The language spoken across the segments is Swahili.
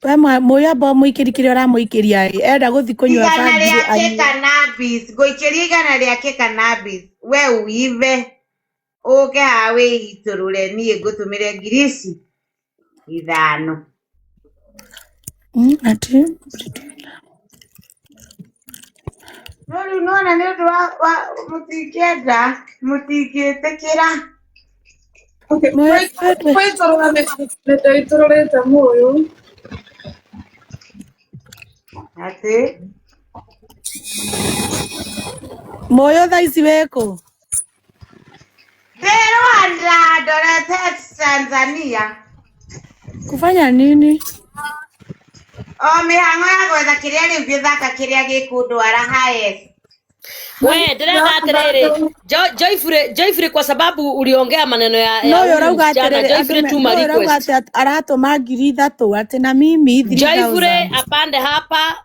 we moyo amba muikirikire ora muikiria enda guthi kunywa bangi ru cannabis goikiria igana riake cannabis we uive oke hawe iturure nie ngutumire ngirisi ithano ati no nona ni undu wa mutikitekira Okay, itururite muyu ati moyo thaici weko Rwanda dorete Tanzania kufanya nini mihango ya gwetha kiria riu githaka kiria gikundwara highest we ndirenda atiriri Joyfrey kwa sababu uliongea maneno ya no urauga Joyfrey tuma request aratuma 3,000 ati na mimi 3,000 Joyfrey apande hapa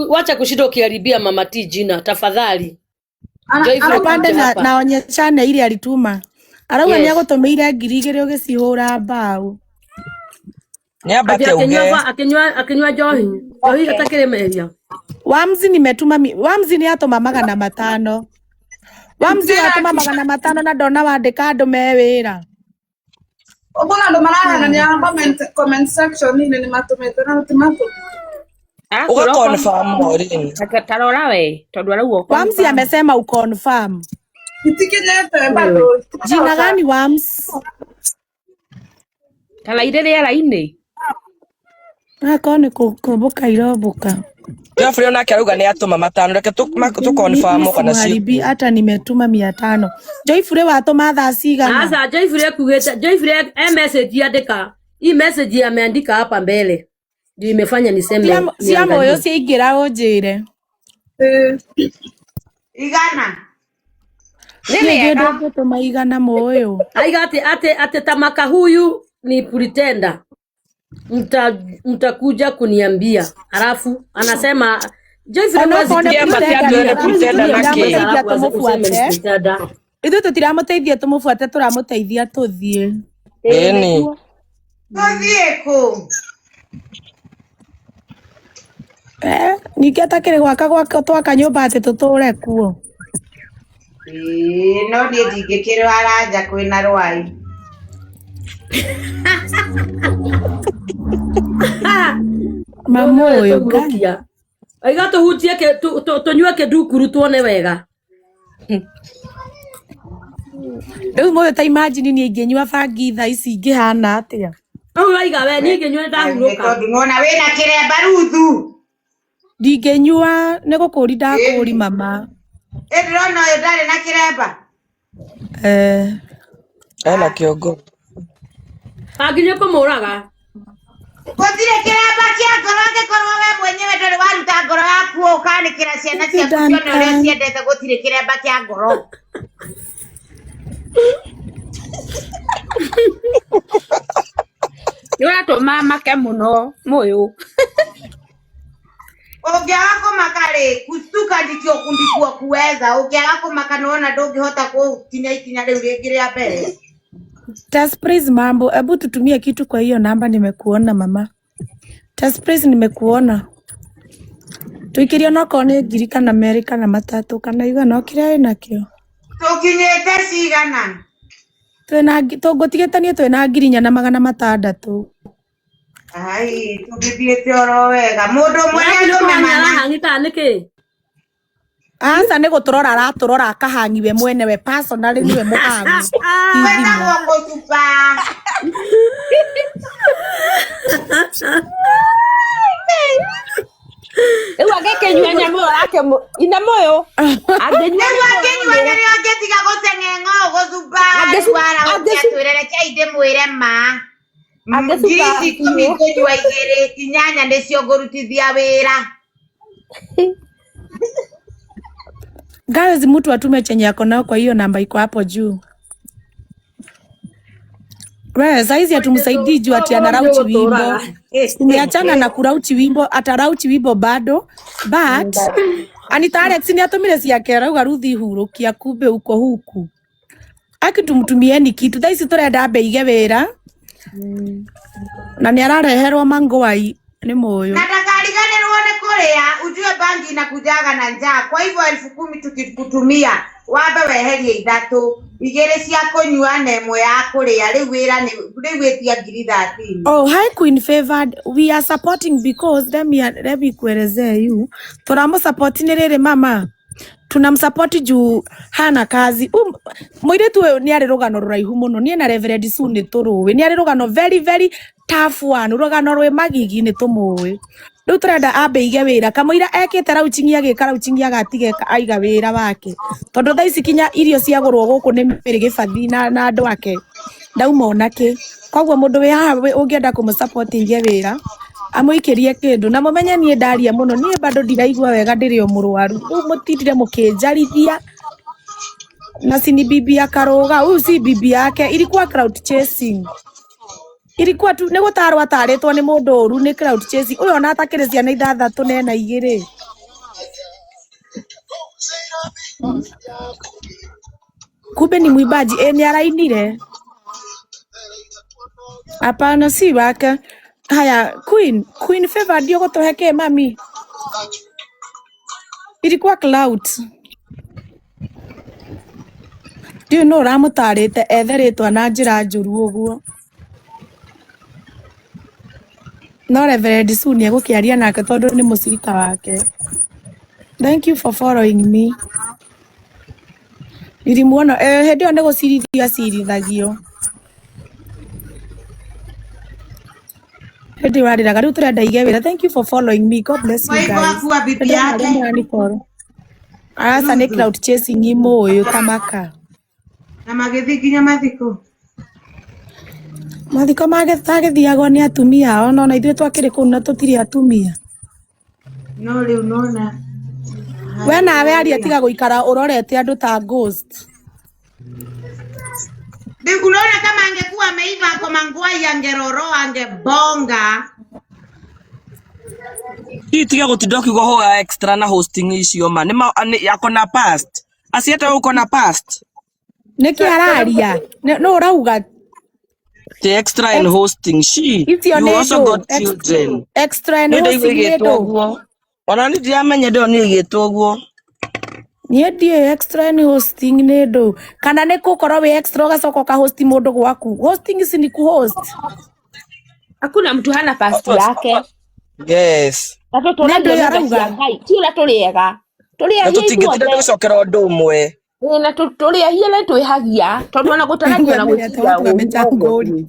wacha kushinda ukiharibia mama T jina tafadhali Joyfrey apande na onyeshane ile alituma arauga ni agutumeire 2,000 ugicihura mbao Niambate akinywa johi atakire meria Wamzi nimetuma Wamzi ni atuma 500 Wamzi atuma 500 na ndona wandika andu me wira Obona ndo marahana ni comment section ni matumete na ultimatum uga confirm morini akatarora we tondu arauga Wamzi amesema uconfirm itikinyete bado jina gani Wams kala ile raini akone kubuka irobuka Joyfrey onake arauga ni atuma 500 reke tu confirm kana si hata nimetuma 500 Joyfrey watuma thaa cigana sasa Joyfrey kugeta Joyfrey message andika hii message ameandika hapa mbele ndio imefanya niseme cia moyo ciingira unjire igana nini ndio tuma igana moyo aigati ate tamaka huyu ni pretender mtakuja kuniambia halafu anasema Joyfrey ithu tutiramuteithia tumufuate turamuteithia tuthie eni Mothieko niki atakire gwaka twaka nyumba ati tuture kuo no ndie ndingikirwa aranja kwina rwai mamoyo gakia aiga tuhutie ke tunywe kĩndukuru tuone wega riu moyo ta imagine ni ingenywa bangi thaa ici ingihana atia au aiga we ni ingenywa ndahuruka ndimona wina kiremba ruthu ndingenywa ni gukuri ndakuri mama ndirona uyu ndari na kiremba ena kiongo aginye kumuraga gutire kiremba kia ngoro ngikorwo we mwenyewe nduri waruta ngoro yaku ukanikira ciana ciaku cione uria ciendete gutire kiremba kia ngoro Uratuma make muno moyo ungiaga kumaka kustuka ndikio kundikua kuweza ungiaga kumaka nona ndungihota kukinya ikinya riu ringi ria mbere Taspraise mambo hebu tutumie kitu kwa hiyo namba nimekuona mama Taspraise nimekuona tuikirio no kone ngirika na America na matatu kana igana okire nakio tukinyete cigana twena tugutigitanie twena ngirinya na 600 ai tugithiete oro wega mundu mwenye tumemana hangita niki asa ni guturora araturora akahangiwe mwene we personally niwe muhangi wena mwongo tupa ewa gekenywa nyamo yake ina moyo agenywa nere agetiga guteng'eng'o guthumba wara ukiatwirere chaide mwire ma ngirisi kumi kunywa igiri inyanya nicio ngurutithia wira guys mtu atume chenye yako nao kwa hiyo namba iko hapo juu wewe saizi atumsaidii juu ati anarauchi wimbo niachana na kurauchi wimbo atarauchi wimbo bado but Anita Alex ni atumire ciake rauga ruthi hurukia kumbe uko huku akitumtumieni kitu thaisi turenda beige wira Na nĩ arareherwo mangwai nĩ moyo. Na ndakariganĩrwo nĩ kũrĩa, ujue bangi inakujaga na njaa. Kwa hivyo 10,000 tukikutumia, wambe weherie 3, 2 cia kũnyua na 1 ya kũrĩa. Rĩu wĩra rĩu wĩtia 13. Oh, hi Queen Favored. We are supporting because let me kuelezea you. Tunamsupport ni rĩrĩ mama. Tunamsupport juu hana kazi. Mũirĩtu ũyũ nĩ arĩ rũgano rũraihu mũno. Niĩ na Reverend Sue nĩ tũrũĩ. Nĩ arĩ rũgano very very tough one. Rũgano rwĩ magigi nĩ tũmũĩ. Rĩu tũrenda ambe ige wĩra. Kamũira ekĩte rauchingi agĩka rauchingi agatige aiga wĩra wake. Tondũ thaa ici kinya irio ciagũrwo gũkũ nĩ Mary Gĩbathi na andũ ake. Ndauma onake. Koguo mũndũ wĩ haha ũngĩenda kũmũsupport ige wĩra. Amũikĩrie kĩndũ na mũmenye niĩ ndaria mũno. Niĩ bado ndiraigua wega ndĩrĩ o mũrwaru. Rĩu mũtindire mũkĩnjarithia. Na sini bibi akaroga. Huyu si bibi yake. Ilikuwa crowd chasing. Ilikuwa tu nĩ gũtarwo atarĩtwo nĩ mũndũ ũru nĩ crowd chasing. Ũyũ ona atakĩrĩ ciana 6 na 2. Kumbe ni mwimbaji nĩ arainire. Hapana si wake. Haya Queen Favor ndio gũtũheke mami. Ilikuwa cloud. Ndio no ramũtarĩte etherĩtwa na njĩra njũru ũguo. No Reverend Sue nĩ egũkĩaria nake tondũ nĩ mũcirika wake. Thank you for following me. Nilimuona hĩndĩ ĩyo nĩ gũcirithia cirithagio. Hĩndĩ warĩraga rĩu tũrenda ige wĩra. Thank you for following me. God bless you guys. Waigua bibi yake. Asa nĩ crowd chasing imoyo kamaka. Na magĩthiĩ nginya mathiko. Mathiko magĩthiagwo nĩ atumia ao no na ithuĩ twakĩrĩ kũu na tũtirĩ atumia. No rĩu nona. We nawe aria tiga gũikara ũrorete andũ ta ghost. Unaona kama angekuwa ameiva kwa mangwai angeroro angebonga. Hii tiga gũtinda ũkiuga hoya extra na hosting icio ma nĩ yako na past. Asiete uko na past. Nĩkĩ araria? No ũrauga The extra and hosting she. You also got children. Extra and hosting nĩndũ. Ona nĩ ndiamenya ndio nĩ ĩgĩtwo ũguo. Niĩ ndiĩ extra and hosting nĩndũ. Kana nĩ gũkorwo wĩ extra ũgacoka ka host mũndũ gwaku. Hosting si ni ku host. Hakuna mtu hana past yake. Yes. Ndio yarauga. Tula tũrĩega. Tũrĩa hiĩ. Tũtingĩtinde gũcokera ũndũ ũmwe. Na tũrĩa hiĩ na twĩhagia tondũ ona gũtaragio na gũtiga ngori.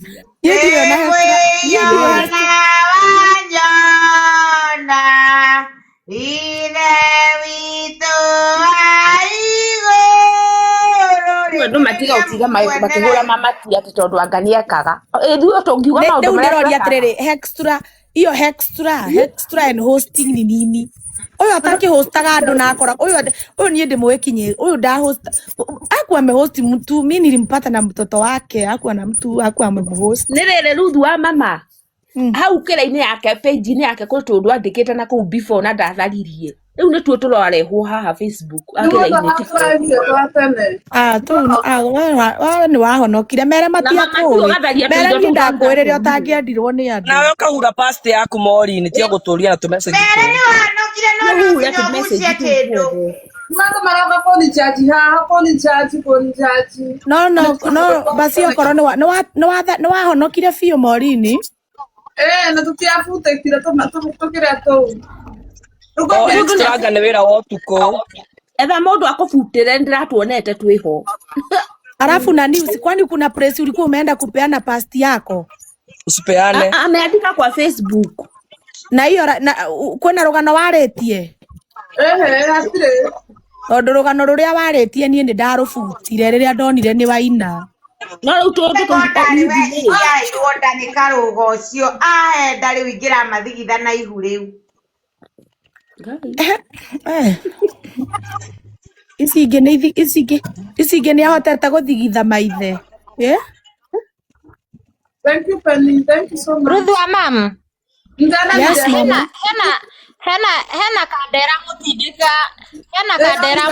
Andũ matiga utiga makĩhũra mamati ati tondũ angania kaga. Ithuĩ tũngiuga maũndũ marĩa ndĩroria atĩrĩrĩ extra iyo extra and hosting ni nini. Ũyũ atakĩhostaga andũ na akora ũyũ niĩ ndĩmwĩkinye ũyũ ndahost akuwa amehost mtu mimi nilimpata na mtoto wake akuwa na mtu akuwa amehost. Nĩ rĩrĩ Ruthu wa mama hau kĩra-inĩ yake page-inĩ yake kũrĩ tũndũ andĩkĩte na kũu before na ndatharirie. Rĩu nĩ tuo tũrarehwo haha Facebook akĩra-inĩ TikTok. Nĩ wahonokire mere matiakũĩ mere nĩ ndakwĩrĩre ũtangĩendirwo nĩ andũ. Nawe ũkahura past yaku mori-inĩ tiga gũtũria na tũmessage. Mere nĩ wahanokire no nginya kĩndũ. Mano marauga poni charge. No basi okorwo nĩ wahonokire biũ mori-inĩ. Na tũtiabutekire tũkĩrĩa tũu. Extra nĩ wĩra wa ũtukũ. Etha mũndũ akũbutĩre ndiratuonete twĩho. Alafu na news kwani kuna press ulikuwa umeenda kupeana past yako? Usipeane. Ameandika kwa Facebook. Na hiyo kwena rugano warĩtie? Hatirĩ. Tondũ rugano rũrĩa warĩtie niĩ nĩ ndarũbutire rĩrĩa ndonire nĩ waina. No rĩu tũngĩkũnyitithia ironda nĩ karũga ũcio aenda rĩu ingĩra mathigitha na ihu rĩu. Ici ingĩ nĩ ahotete gũthigitha maithe. Thank you Penny, thank you so much. Ruthu wa mam. Yes, mama. Hena kandera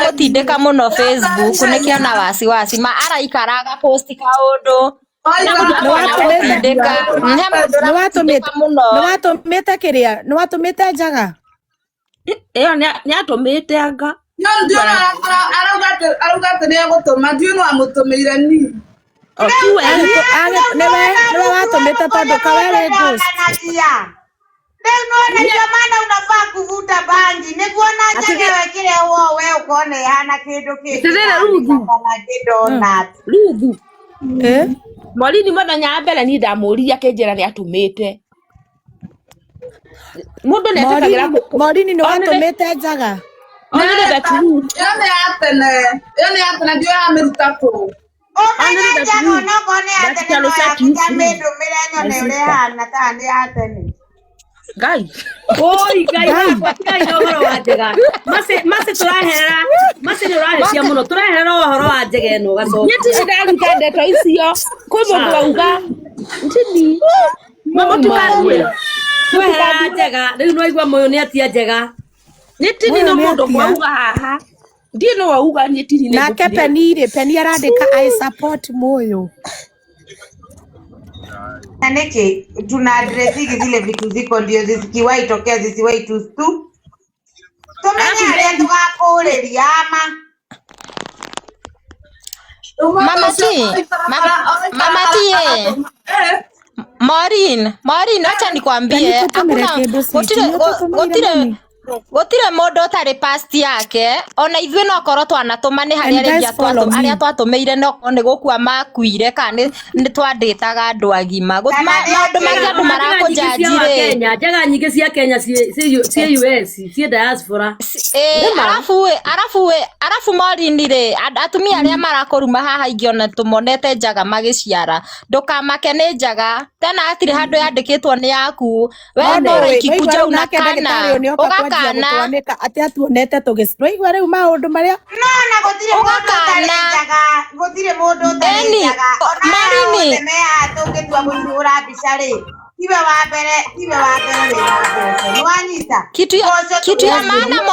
mũtindĩka mũno Facebook nĩkĩona wasiwasi ma araikaraga post kaũndũ Niwatumite kiria niwatumite njaga ni atumite anga ndio arauga ni agutuma ndio no amutumire ni niwe watumite tondu kawere ghost ndio maana unafaa kuvuta bangi nikuona njaga wekire huo wewe ukone hana kindu Ruthu Morini muthenya mbere ni ndamuria kinjira ni atumite mundu ni atakagira Morini ni watumite njaga onere beturu yani atene ndio ameruta ku njaga no kone atene jamendo mirenyo ne urehana tani atene Gai oi gai uhoro wa njega mase turaherera mase ni urahecia muno turaherera uhoro wa njega eno gacoka nyeti ndaruta ndeto icio kwi mundu wauga ntini mama tukarie tuherera njega riu no igwa moyo ni atia njega nyeti no mundu wauga haha ndie no wauga nyeti ni nake Penny arandika I support moyo Naneke tuna address zile vitu ziko ndio zisikiwahi tokea zisiwahi tu tumenya ndio tukakoreria ama Mama T Maureen acha nikwambie gutire mundu utari past yake ona ithuĩ no korwo twanatũma nĩ harĩ aria twatũmĩire no korwo nĩ gũkua makuire kana nĩ twandĩtaga andũ agima maũndũ mangĩ andũ marakũnjanjire njaga nyingĩ cia Kenya cia US cia diaspora arafu Maureen rĩ atumia arĩa marakũruma haha ingĩona tũmonete njaga magĩciara ndũkamake nĩ njaga tena hatirĩ handũ yandĩkĩtwo nĩ yaku we no wĩkikuja una kana ũgakana ati atuonete tugistroigwa riu maundu maria na gutire mundu utari njaga Maureen mea tungitua gucura mbica ri tiwe wa mbere nwanyita kitu ya maana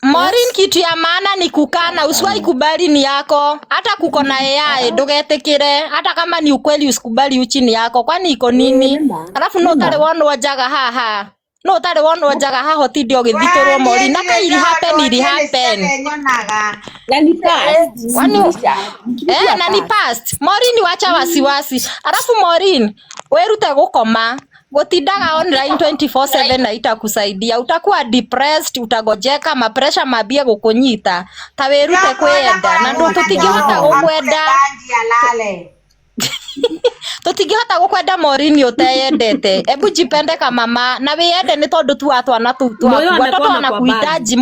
Maureen kitu ya maana ni kukana usiwahi kubali ni yako hata kuko na AI ndugetikire hata kama ni ukweli usikubali uchini yako kwani iko nini alafu no tare wonwo njaga haha no tare wonwo njaga haha ti ndio githikorwo Maureen na kai ili happen na ni past Maureen wacha wasiwasi alafu Maureen werute gukoma gotindaga online 24/7 na itakusaidia utakuwa depressed utagojeka pressure mabia gukunyita ta werute kwenda na ndo tutingihota gukwenda tutingihota gukwenda Maureen uteyendete ebu jipende kama mama na wiyende ni tondu tu watu watoto wanakuhitaji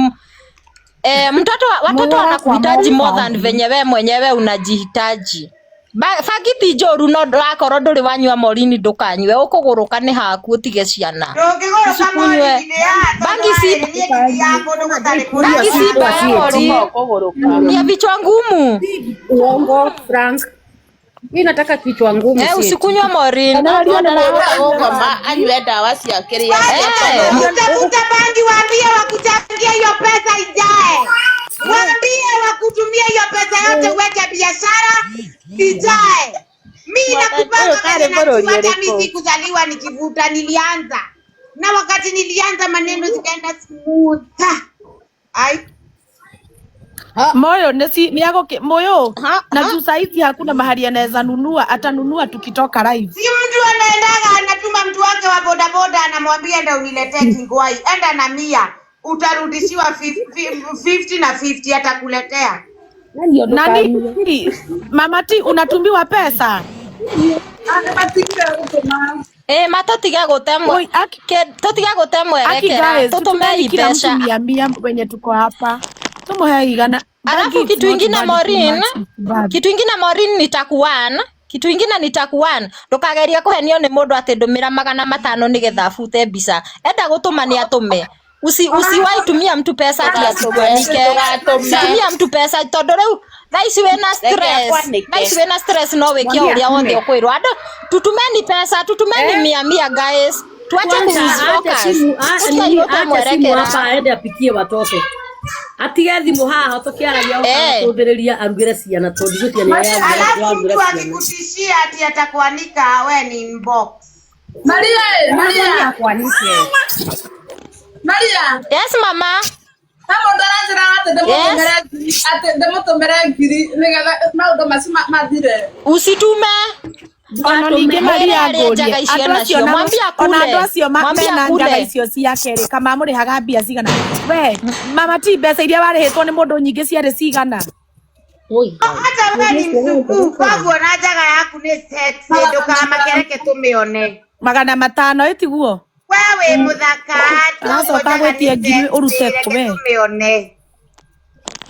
watoto wanakuhitaji more than venye wewe mwenyewe unajihitaji fagiti njoru no ndakoro nduri wanyua Maureen ndukanywe ukuguruka ni haku utige ciana bangi ya vichwa ngumu uongo Frank mimi nataka kichwa ngumu usikunywa Maureen anywe dawa cia kiria utafuta bangi waambie wakuchangia hiyo pesa ijae waambie wakutumia hiyo pesa yote uweke biashara ijae mimi nakupanga mimi sikuzaliwa nikivuta nilianza na wakati nilianza maneno zikaenda smooth ai moyo niago moyo na juu saizi hakuna mahali anaweza nunua atanunua tukitoka live si mtu anaendaga anatuma mtu wake wa bodaboda anamwambia enda uniletee kingwai enda na 100 utarudishiwa 50 na 50 atakuletea nani Mama T unatumbiwa pesa matotiga gutemwe totiga gutemwe rekera tutumei pesa mia wenye tuko hapa tumuheigana alafu kitu ingine Maureen nitakuan ndukageria kuhenio ni mundu ati ndumira 500 nigetha bute mbica enda gutuma ni atume usiwahi tumia mtu pesa ati atuanike tumia mtu pesa tondu riu thaici wena stress no wikia uria wothe ukwirwo andu tutumeni pesa tutumeni 100 guys tuache kuzifocus hapa aende apikie watoto Atige thimu haha tukiaragia gũtũthĩrĩria arugĩre ciana tondũ gũtiana alafu mtu akikutishia ati atakuanika we ni inbox. Maria. Yes mama. Hapo ndaragira ate demotomere ngiri nigetha maundu macio mathire. Usitume. Ono ninge Maria ngoria atwacio mwambia kule ona atwacio mena ngaga icio cia keri kama muri haga mbia cigana we mama ti mbeca iria warihitwo ni mundu nyingi ciari cigana hata we ni msuku kwaguo na njaga yaku ni sexy ndukamakereke tumione 500 itiguo wewe muthaka nacoka gwetie ngiri urute we tumione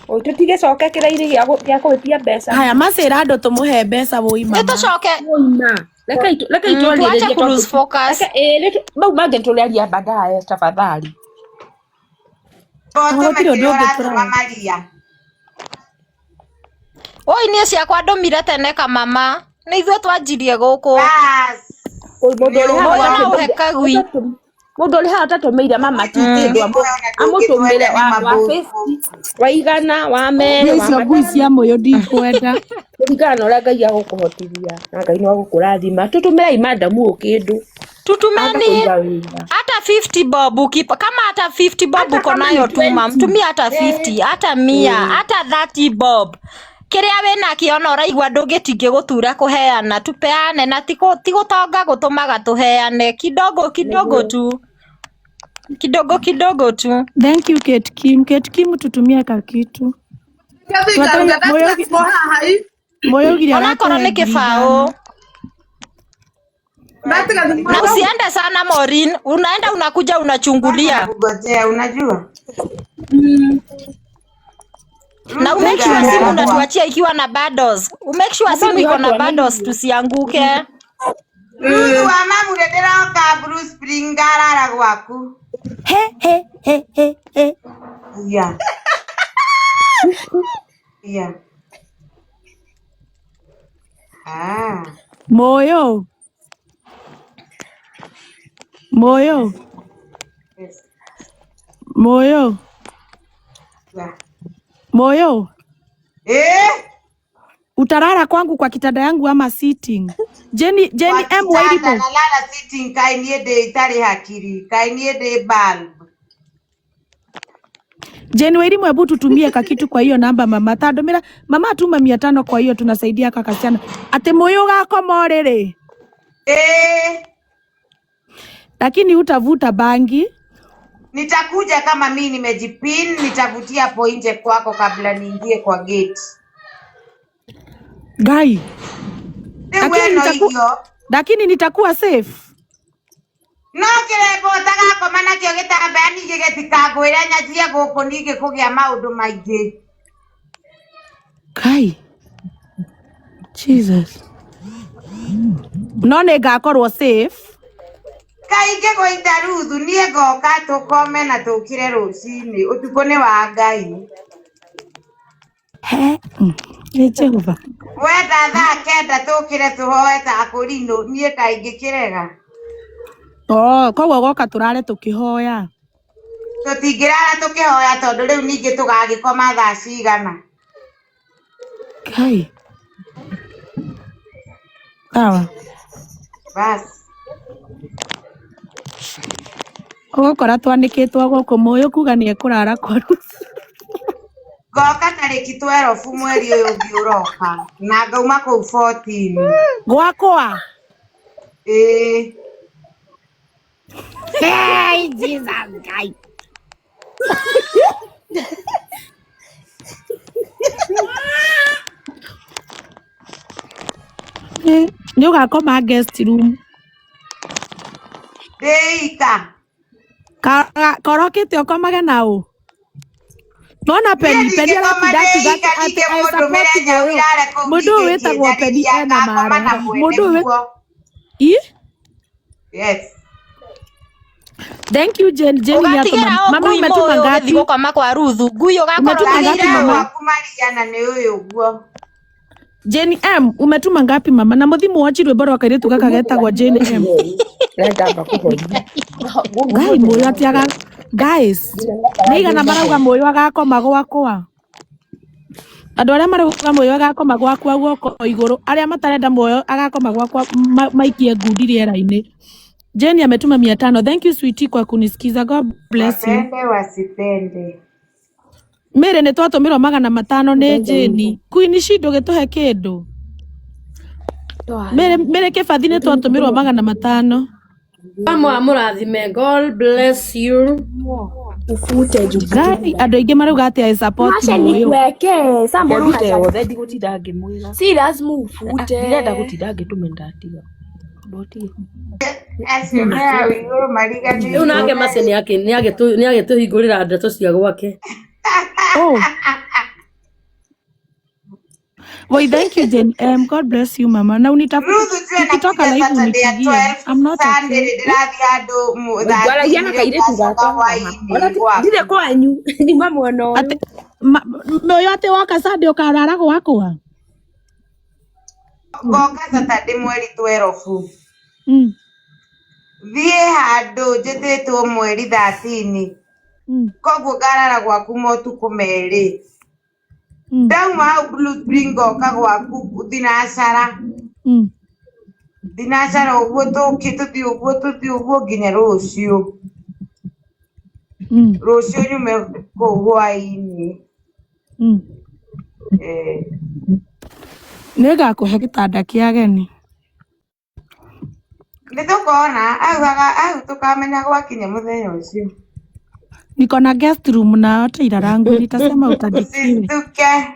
Oi tutige coke kirairi gya kwitia mbeca. Haya macira andu tumuhe mbeca woi mama. Nitucoke. Woima. Leka itwalire Tuache cruise focus. Bau mangentuliaria baadaye tafadhali. Maria. Oi ni ciakwa ndumire tene ka mama. Ni ithuĩ twanjirie gũkũ. Mundu uri haha tatumeire mama tindũ amutumire wa 50 wa igana wa mere wa ngui cia moyo ndikwenda kuringana uria Ngai agukuhotithia na Ngai no agukurathima tutumire madamu ukindu tutumeni hata 50 bob ukipa kama hata 50 bob uko nayo tu mam tumia hata 50 hata 100 hata 30 bob kiria wena kiona uraigwa ndungitinge gutura kuheana tupeane na tigutonga gutumaga tuheane kidogo tu kidogo tu. Thank you Kate Kim tutumia ka kitu moyo giria nakora ni kifao na usiende sana Maureen, unaenda unakuja unachungulia ngojea unajua na umake sure simu unatuachia ikiwa na bundles. Umake sure simu iko na bundles tusianguke. Rudu wa mamu redera ka Bruce Springara gwaku. He. Yeah. Yeah. Moyo. Yes. Moyo. Yeah. Moyo. Utarara kwangu kwa kitanda yangu ama sitting? Jenny M Wairibo. Nalala sitting kai niende itari hakiri, kai niende bulb. Jenny Wairibo, hebu tutumie kakitu kwa hiyo namba mama. Tadomira mama atuma 500 kwa hiyo tunasaidia kaka sana. Ate moyo gako morere. Lakini utavuta bangi. Nitakuja kama mimi nimejipin, nitavutia hapo nje kwako kabla niingie kwa gate. Gai. Lakini nitakuwa safe. No kirebo taga ko mana kyo gitamba ni gigetikagwira nyajie guku nige kugia maundu maingi. Kai. Jesus. No ngakorwo safe. Kai ngego itaruthu nie goka tukome na tukire rucini utuko ni wa Ngai. He. Jehova. Wenda thaa kenda tukire tuhoe ta akurino nie kaingi kirega. Koguo goka turare tukihoya. Tutingirara tukihoya tondu riu ningi tugagikoma thaa cigana. Kai. Sawa. Bas. Ogokora twanikitwo guku moyo kuga ni ekurara kwa Goka tariki 12 mweri uyu ungi uroka na ngauma kuu 14 gwakwa. Hey Jesus guy. Nĩ ũgakoma guest room. Deika. Korokete ũkomage naũ. Nona Penny aratindatiga ati mundu wetagwo Penny ena mara. Mundu Yes. Thank you Jenny mama umetuma ngapi? Gukoma kwa Ruthu. Ngui ugakorwo ngapi mama? Kumaliana ni uyu guo. Jenny M umetuma ngapi mama? Na muthimu wa chirwe bora wakairetu gaka getagwo Jenny M. Nenda bakuhoria. Ngai moyo atiaga Guys, nĩigana marauga Mũyũ agakoma gwakwa. Andũ arĩa marauga Mũyũ agakoma gwakwa guoko igũrũ, arĩa matarenda Mũyũ agakoma gwakwa maikie ngundi rĩera-inĩ. Jane ametuma 500. Thank you sweetie kwa kunisikiza. God bless you. Wapende wasipende. Mire nĩ twatũmirwo 500 nĩ Jane. Queen Shido gĩtũhe kĩndũ. Mire kĩbathi nĩ twatũmirwo 500. Mama amurathime. God bless you. Ufute jugu. Gani andũ aingĩ marauga atĩ I support Mũyũ. Weke sambo ute ndigũtinda ngĩmwĩra. Si lazima ufute. Ndirenda gũtinda ngĩtũmenda tiga. Boti. Aciona igũrũ mariga ni. Rĩu nake Mase nĩagĩtũhingũrĩra ndeto cia gwake. Oh. Well, thank you, Jen. God bless you, Mama. Now nikitoka live unipigie. I'm not okay. Gwara yana kaire tugakwa. Ndire kwanyu ni mamwana ũyũ. Mũyũ atĩ woka Sunday ũkarara gwakwa. Goka Saturday mweri 12. Thiĩ handũ njĩtĩtwo mweri 13. Koguo ngarara gwaku motuko merĩ. Dauma hau Blue Spring ngoka gwaku thinacara. Thinacara ũguo tũthiĩ ũguo nginya rũciũ. Rũciũ nyume kũu hwaĩ-inĩ. Nĩngakũhe gĩtanda kĩa ageni. Nĩtũkona au tũkamenya gwakinya mũthenya ũcio. Niko na guest room na hata irarangu nitasema utadikiwe. Usituke.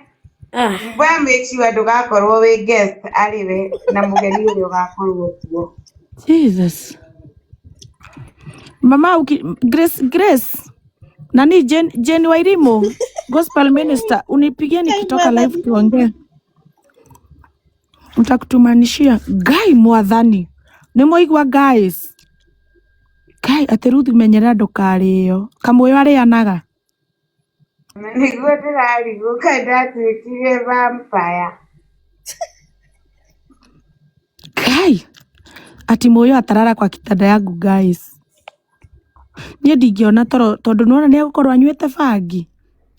Mbona mechiwa ndugakorwo we guest ariwe na mugeni uri ugakorwo tuo. Jesus. Mama Grace. Nani Jane Wairimu Gospel Minister unipigie nikitoka live tuongee. Utakutumanishia Guy Mwathani. Nĩmũigua guys. Kai ateruthi menyera ndukarĩo. Kamũyũ arĩanaga. Nĩguo ndĩrarigũka ndatuĩkire vampire. Kai ati Mũyũ atarara kwa kitanda yangu guys. Niĩ ndingĩona tondũ nĩwona nĩegũkorwo anyuĩte bangi.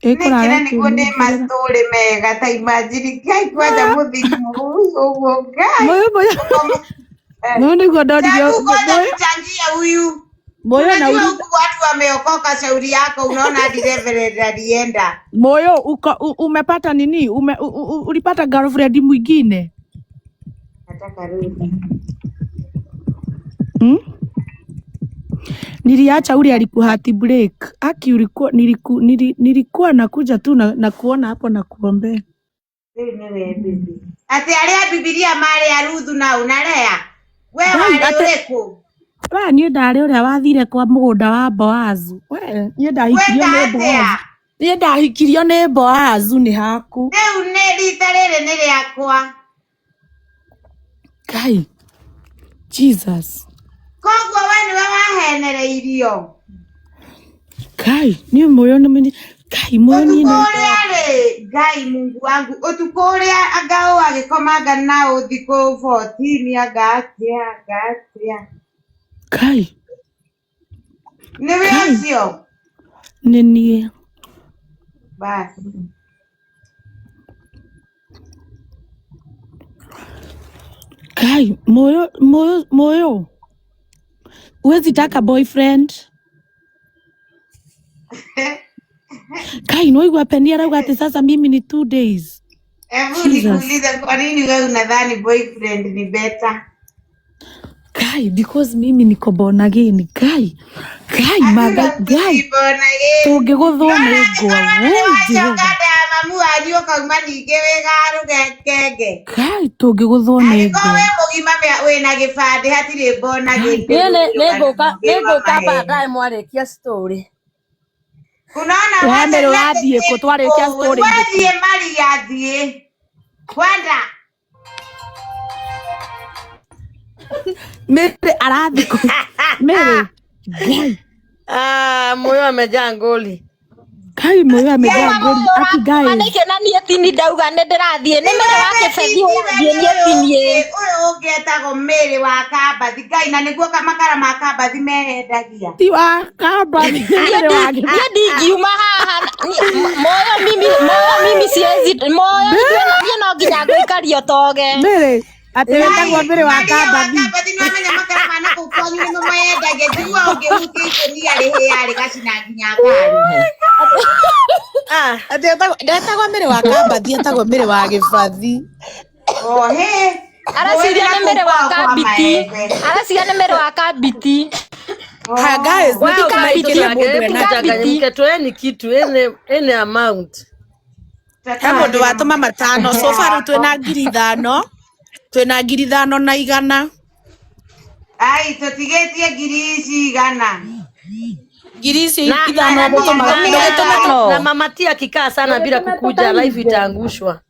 Nĩkĩra nĩguo ndĩ matũrĩ mega ta imagine Kai kwanja mũthigimo ũguo Ngai. Mũyũ nĩguo ndoririo. Kuchangia huyu. Moyo na watu wameokoka shauri yako unaona reverend alienda. Moyo umepata nini? Ulipata girlfriend mwingine? Nataka rudi. Niliacha ule alikuhati break. Aki ulikuwa nilikuwa nakuja tu na kuona hapo na kuombea. Wewe bibi. Ati alia Biblia mali ya Ruthu na unalea. Wewe walioleko. Wa niĩ ndarĩ ũrĩa wathire kwa mũgũnda wa Boazu. Niĩ ndahikirio nĩ Boazu nĩ haku. Rĩu nĩ rita rĩrĩ nĩ rĩakwa. Kai. Jesus. Koguo we nĩwe wahenereirio. Kai, niĩ Mũyũ nĩ Kai Mũyũ niĩ nĩ Ngai Mungu wangu ũtukũ ũrĩa angao agĩkomaga na ũthikũ 14 agatia. Kai. Niwe acio. Nini. Basi. Kai, Mũyũ. Huwezi taka boyfriend? Kai, noigua Penny arauga ati sasa mimi ni 2 days. Hebu nikuulize kwa nini wewe unadhani boyfriend ni better? Kai, because mimi niko born again. Kai, maga, Kai. Tũngĩgũthwo nĩ ngwa. Mamu ario kauma ningĩ wĩgaru gekenge. Kai, tũngĩgũthwo nĩ ngwa. Wewe mũgima wĩna gĩbandĩ hatirĩ born again. Nĩngũka baadaye mwarĩkia story. Unaona wewe wathiĩ kũ twarĩkia story. Wathiĩ Maria thiĩ. Kwenda. Mere aradhi Mere. Gai. Moyo amejaa ngoli. Kai moyo amejaa ngori aki guys. Manike na niĩ tini ndauga nĩ ndĩrathiĩ nĩ mere wake fethi ũrathiĩ niĩ tinie. Ũyũ ũngĩetagwo Mĩrĩ wa Kambathi Ngai na nĩguo makara ma Kambathi mehendagia. Ti wa Kambathi Mĩrĩ wa Kambathi. Niĩ ndingiuma haha moyo mimi siwezi moyo niĩ no nginya ngũikario toge. Mĩrĩ ati wetagwo Mĩrĩ wa Kambathi. Kambathi no menya makara ma nakũu kwanyu nĩmo mehendagia njigua ũngĩhutĩte ni arĩ yarĩ gacina nginya ngari. Ati ndetagwo Mĩrĩ wa Kambathi etagwo Mĩrĩ wa Gĩbathi. He. Arasiria nĩ Mĩrĩ wa Kabiti. Arasiria nĩ Mĩrĩ wa Kabiti. Ha guys, mtikambikiria mundu ena Changanyike tueni kitu ene amount. Mundu watuma matano so far twina 5,000. Twina 5,100. Ai tutigetie ngiri ici 100. Ngiri ici 5,000 na mama tia kikaa sana bila kukuja live itaangushwa.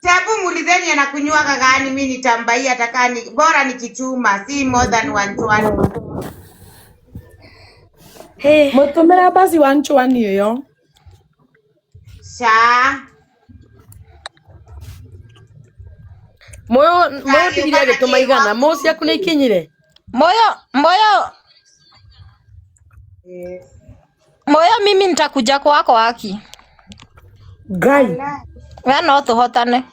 Sababu mulizeni anakunywaga gani mimi nitambai atakani bora nikichuma si more than 120. Hey, mutumira basi 120 yoyo. Sha. Moyo tigiria gituma igana moci aku ni ikinyire. Moyo mimi nitakuja kwako haki. Gai. Wewe no tuhotane.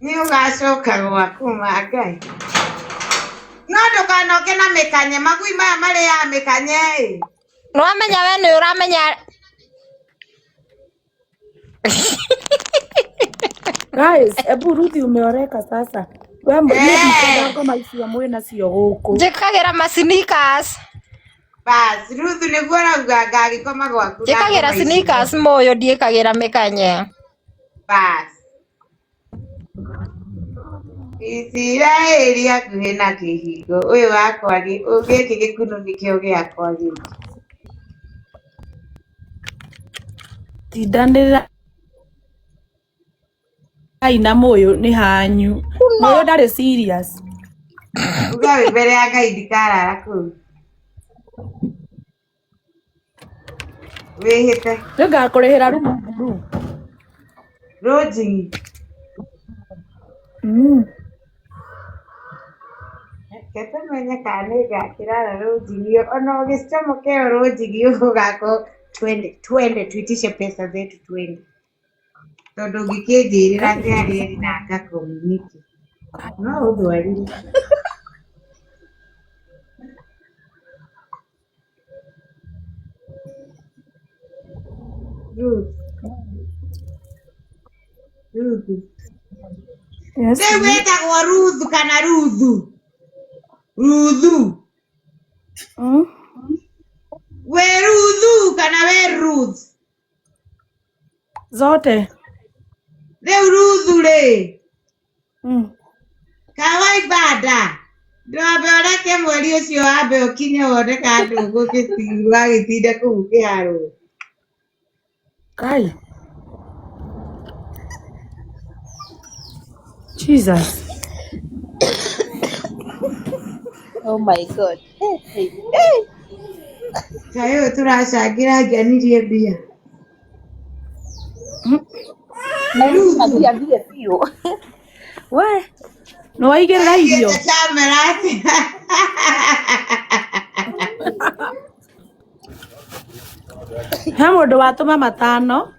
Ni ugacoka gwaku Ngai. No ndukanoke na mikanye magui maya mari ya mikanye. No amenya we ni uramenya. Guys, ebu rudi umeoreka sasa. Wewe mbona kama isiyo mwe na sio huko. Njikagira masneakers. Bas, Ruth niguo rauga ngagikoma gwaku. Njikagira sneakers moyo ndiikagira mikanye. Bas. Isiraeli akuhe na kihingo uyu wakwa giki gikuno nikio giakwa giki. Tidanira aina moyo ni hanyu. Moyo ndari serious. Ugawe mbere ya Ngai ndikarara kuu. Wihite. Ngakurihira rumu. Roji. Kete mwenye kanega kirara roji hiyo ono ugistomo keo roji hiyo gako twende tuitishe pesa zetu twende. Todo gikejirira ngari na aka community. No udwari. Ruth. Yes. Wetagwo Ruth kana Ruthu. Ruthu. We Ruthu kana we Ruth. Zote. Leo Ruthu le. Kawai bada. Ndobe oreke mweri ucio ambe ukinye wone kandu gukitirwa gitinda kuu kiharo. Kai. Jesus. Oh my God. Kayo turacangira ngianirie mbia. Ndia vile sio. We. No waigirira irio. Chamerati. Ha mundu watuma matano.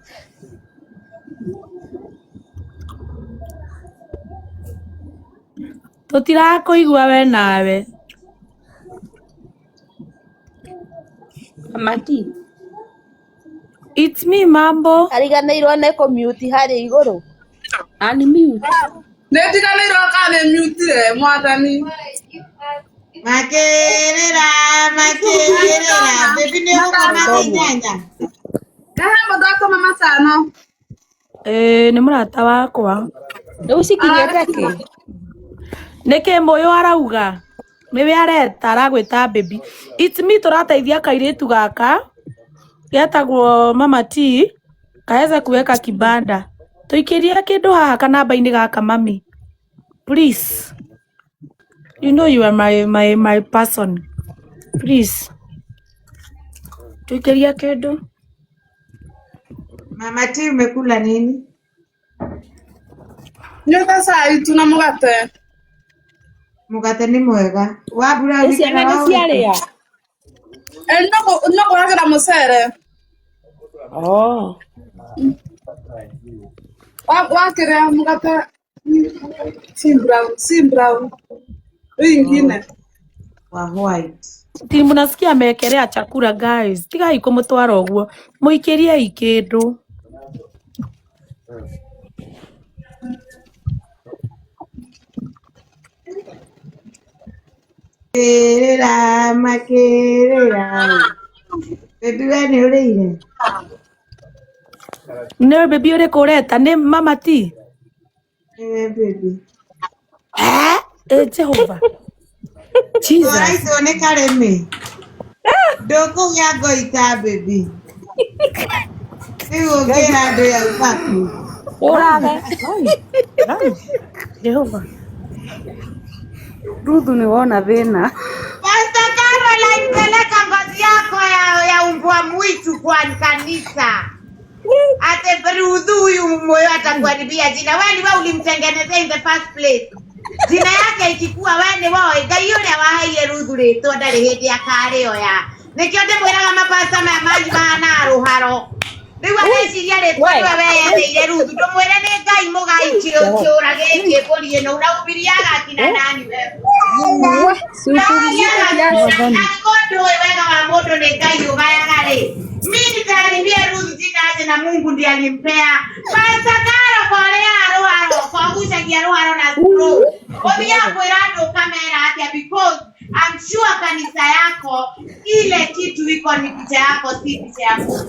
Tutirakuigua we nawe. Mati. It's me mambo. Ariganirwo ne commute hari iguru. Ani mute. Netiganirwo kane mute mwathani. Makerera. Baby ni ukona nyanya. Mũthako mama Sano. Nĩ mũrata wakwa. Usikinyete ki? Nĩkĩ Mũyũ arauga? Nĩwe areta aragwĩta baby. It's me tũrateithia kairĩtu gaka. Getagwo Mama T. Kaeza kuweka kibanda. Tuikirie kĩndũ haha kanamba-inĩ gaka mami. Please. You know you are my person. Please. Tuikirie kĩndũ. Mama T umekula nini? Nyoka sai tuna mugate. Mugate ni mwega. Wabura Esi unikana anene wao. ciaria. Noko ragira mucere. Oh. Wakiria mugate sim brown. Wengine. Wa white. Ti munasikia amekerea chakula guys. Tigai kumutwara uguo. Muikirie ikindu. Kerera makerera. Baby we ni urire. Ne baby ore kureta ne Mama T. Baby. Jehova. Jesus. Alright, so ne kareme. Doko ya goita baby. Iwo gera do ya upaku. Uraga. Jehova. Ruthu ni wona thina. Pastor Caroline, peleka ngozi yako ya umbwa mwitu kwa kanisa. Ate Ruthu huyu moyo atakuharibia jina. Wewe ulimtengenezea in the first place. Jina yake ikikuwa wende woe Ngai uria waheire Ruthu ritwa ndari hindi akari oya. Nikio ndimwiraga mapasta maya manyu mahana ruharo. Riu ageciria ritwa we yetheire Ruthu ndumwire ni Ngai mugai kiura giki mburi ino uraumiria agakina nani we. Akondo wega wa mundu ni Ngai ugayaga ri. Mimi nitaharibia Ruthu jina na Mungu ndiye alimpea. Pastor Caro korea ruharo kwa kuchagia ruharo na screw. Obia kwirado kamera atia because I'm sure kanisa yako ile kitu iko ni picha yako si picha yako.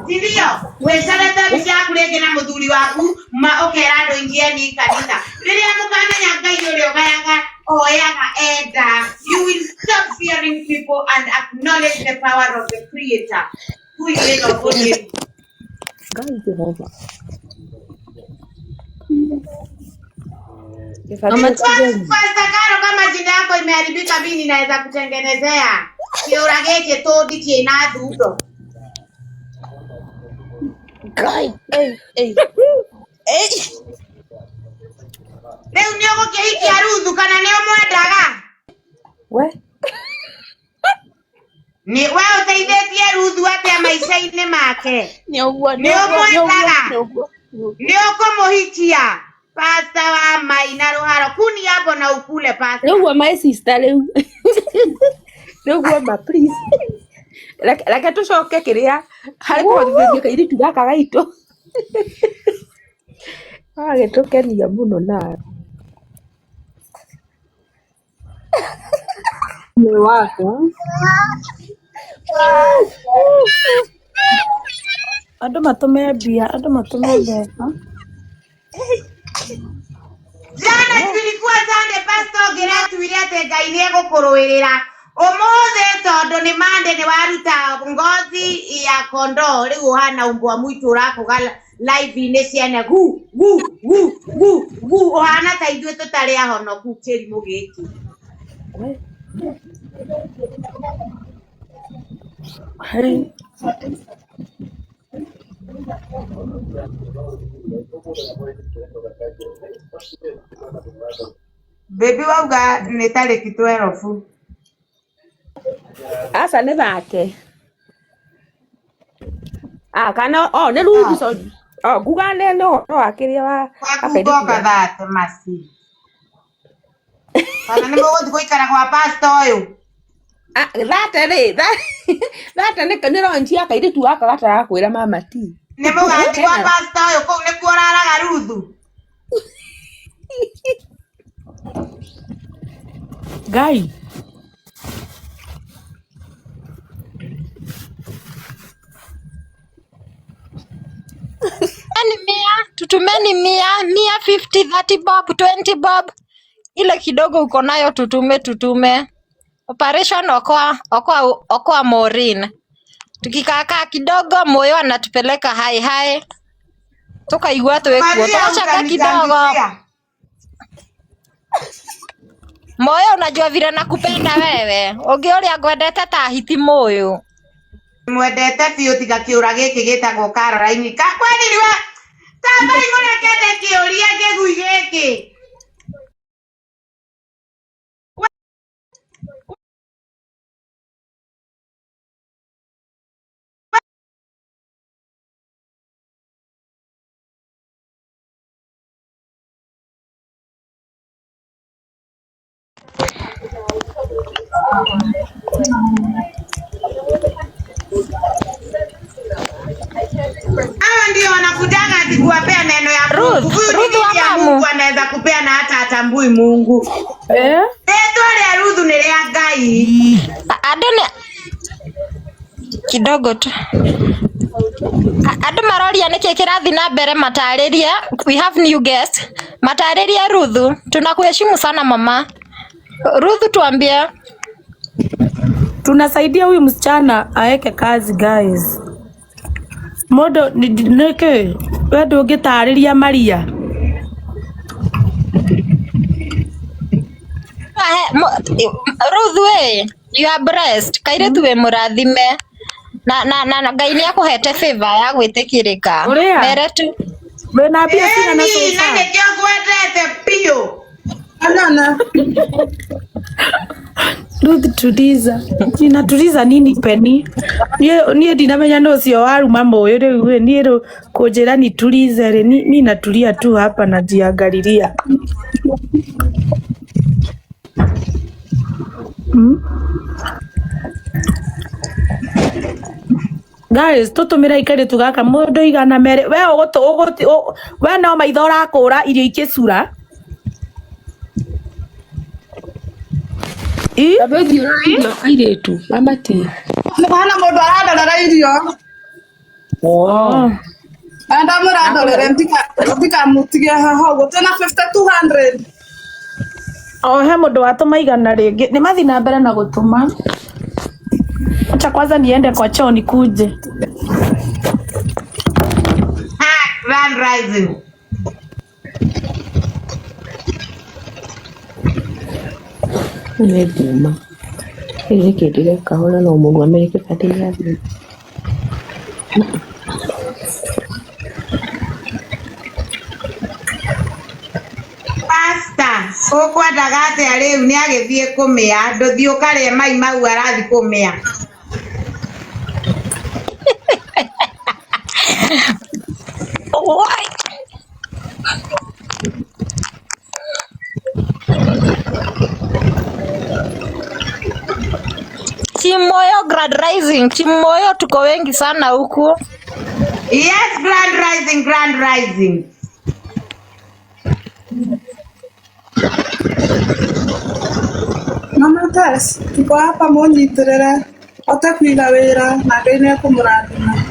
Ndio, wewe sana picha yako lege na mudhuri waku okerado ingieni kanisa. Riri amukanya Ngai yule ogayaga oyaga eda. You will stop fearing people and acknowledge the power of the creator. Who is of God. Guys, Jehova. Pastor Caro kama jina yako imeharibika mimi naweza kutengenezea. Kiurageke todi kiena dudo. Guys, Leo nyogo ke hiki Ruthu kana leo mwendaga. we. Ni wewe utaidetie Ruthu atia maisha-ini make. Nyogo. Nio kumuhikia. Pastor wa Maina Ruharo kuni hapo na ukule pastor. Nyogo my sister leo. Nyogo ma please. Like tucoke kiria hari kuthithia kairitu gaka gaito. Agetukenia muno na. Ni wako. Andu matume mbia, andu matume mbeca. Jana tulikuwa Sunday pastor Geratu ile ate Ngai ni egukuruirira. Omothe tondu ni mande ni waruta ngozi ya kondo riu hana umbwa mwitu urakuga live ine ciana gu ohana ta ithuĩ tũtarĩ ahonoku kĩrimũ gĩkĩ. Baby wauga nĩ tarĩki 12. Asa nĩ thake. Kana nĩ Ruthu sorry. Nguga no akiria wa akugoka thate masi. Kana nĩ mũgũthiĩ gũikara gwa pastor ũyũ. Thate nĩ ronji akairitu gaka gatarakwĩra Mama T. Nĩ mũgathiĩ gwa pastor ũyũ kũu nĩkuo ũraraga Ruthu. Ngai. Tutumeni 100, 50, 30 bob, 20 bob. Ile kidogo uko nayo tutume. Operation okoa Maureen. Tukikaa kidogo moyo anatupeleka hai. Tukaigua tuwekuo. Tukachaka kidogo. Moyo unajua vile nakupenda wewe. Ungeoria ngwendete ta hiti moyo. mwendete biũ tiga kĩũra gĩkĩ gĩtagwo Caroline kwani niwe tamba igũrũ kende kĩũria kĩgui gĩkĩ hawa ndio wanakujanga kuwapea neno ya Mungu. Mungu anaweza kupea na hata atambui Mungu. Twale Ruth ni ria Ngai. Adone kidogo tu. Adu maroria niki kirathi na mbere matariria. We have new guest. Matariria Ruth, tunakuheshimu sana mama. Ruth, tuambie. Tunasaidia huyu msichana aeke kazi guys. Modo nike wewe ungetariria Maria. Ruth we, you are blessed. Kaire tuwe murathime. Na Ngai ni akuhete favor ya gwitikirika. Mere tu. Wena pia sina na sofa. Nani kio kwetete pio. Anana. Ruth tuliza. Ninatuliza nini Penny? Nie ndinamenya no cio waru mambo uyu riu nie ro kunjira ni tulize ri ni natulia tu hapa na jiangalilia. Guys, tutumira ikare tugaka mundu igana mere we uguti we no maithora kura irio ikicura Abethi uraigua airetu amati. Hana mundu arandorera irio. Anda murandorera ntika mutige haha gutena 5200. He mundu watuma igana ringi ni mathi na mbere na gutuma. Acha kwanza niende kwa choo nikuje. Grand Rising. Nebuma. Ile kidile kaona na umungu Amerika patilia. Pasta, ukwendaga atia riu ni agithie kumia nduthi ukaria mai mau arathi kumia. Chimoyo Grand Rising, Chimoyo tuko wengi sana huku. Yes, Grand Rising, Grand Rising. Mama Tess, tuko hapa munyitirire otakwiga wira na Ngai ni akumurathima.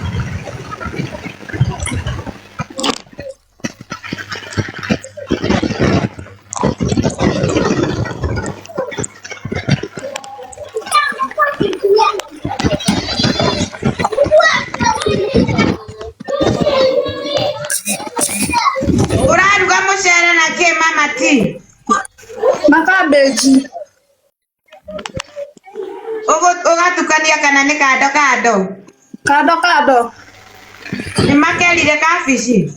Uraruga mucere na ke mama ti? Makabeji. Ugatukania kana ni kado kado? Kado. Ni makelire kabici?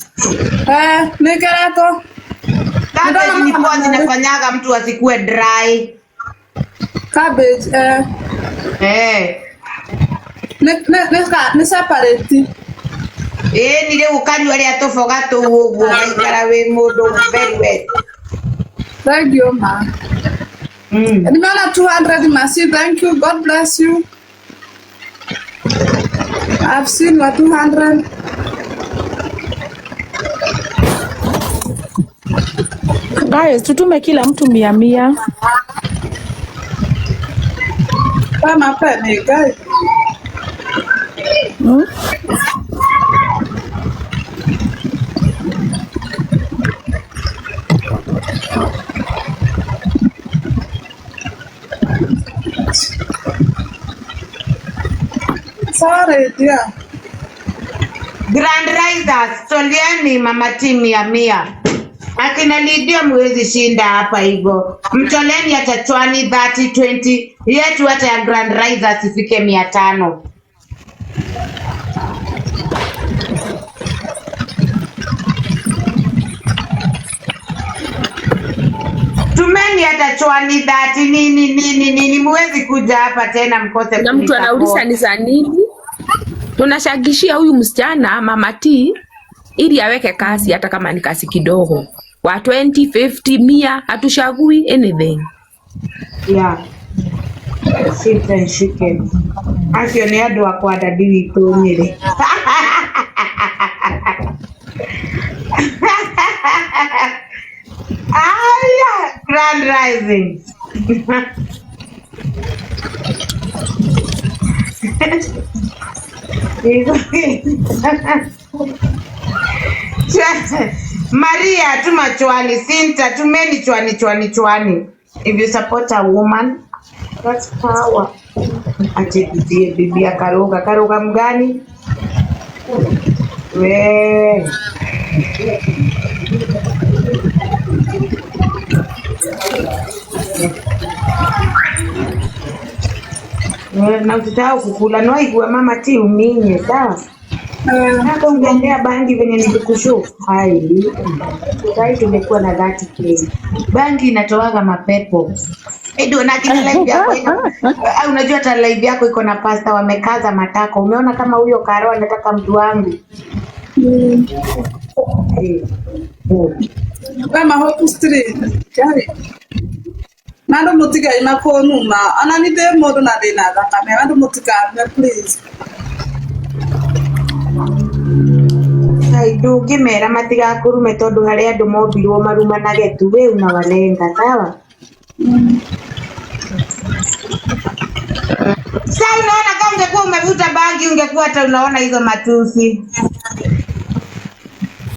Nikereto. Kabeji ni poa zinafanyaga mtu asikue dry. Cabbage, ni separate. Ni riu ukanyua ria tuboga tu uguo aikara wi mundu very well. Thank you, ma. Nimeona 200 masi. Thank you. God bless you. I've seen what 200. Guys, tutume kila mtu 100. Kama peni, guys. Sorry, dear. Grand Risers, tolieni mama timu ya 100. Akina Lidia mwezi shinda hapa hivyo. Mtoleni ya Chachwani 30 20 yetu hata ya Grand Risers ifike 500. Tumeni hata chwani dhati nini muwezi kuja hapa tena mkose. Na mtu anauliza ni za nini? Tunashagishia huyu msichana Mama T ili aweke kasi hata kama ni kasi kidogo. Wa 20, 50, 100 hatushagui anything. Yeah. Sita nshike. Asio ni adu wa kwa dadili tunyere. Grand rising. Maria, tuma chwani. Sinta, tumeni chwani. If you support a woman, that's power. Achipitie bibi ya Karuga mgani? We. Na usitao kukula no igwe Mama T uminye sawa. Nako ungeendea bangi venye nilikushu. Hai. Sasa tumekuwa na 30k. Bangi inatoaga mapepo. Ndio na kila live yako au unajua hata live yako iko na pasta wamekaza matako. Umeona kama huyo Karo anataka mtu wangu. Kama Hope Street. Kari. Nando mutika inakonu ma ananide modo na dena kame nando mutika please. Hai ngimera matiga kurume tondu hari andu mombirwo maruma na getu we unawalenga sawa. Sasa unaona kama ungekuwa umevuta bangi ungekuwa hata unaona hizo matusi.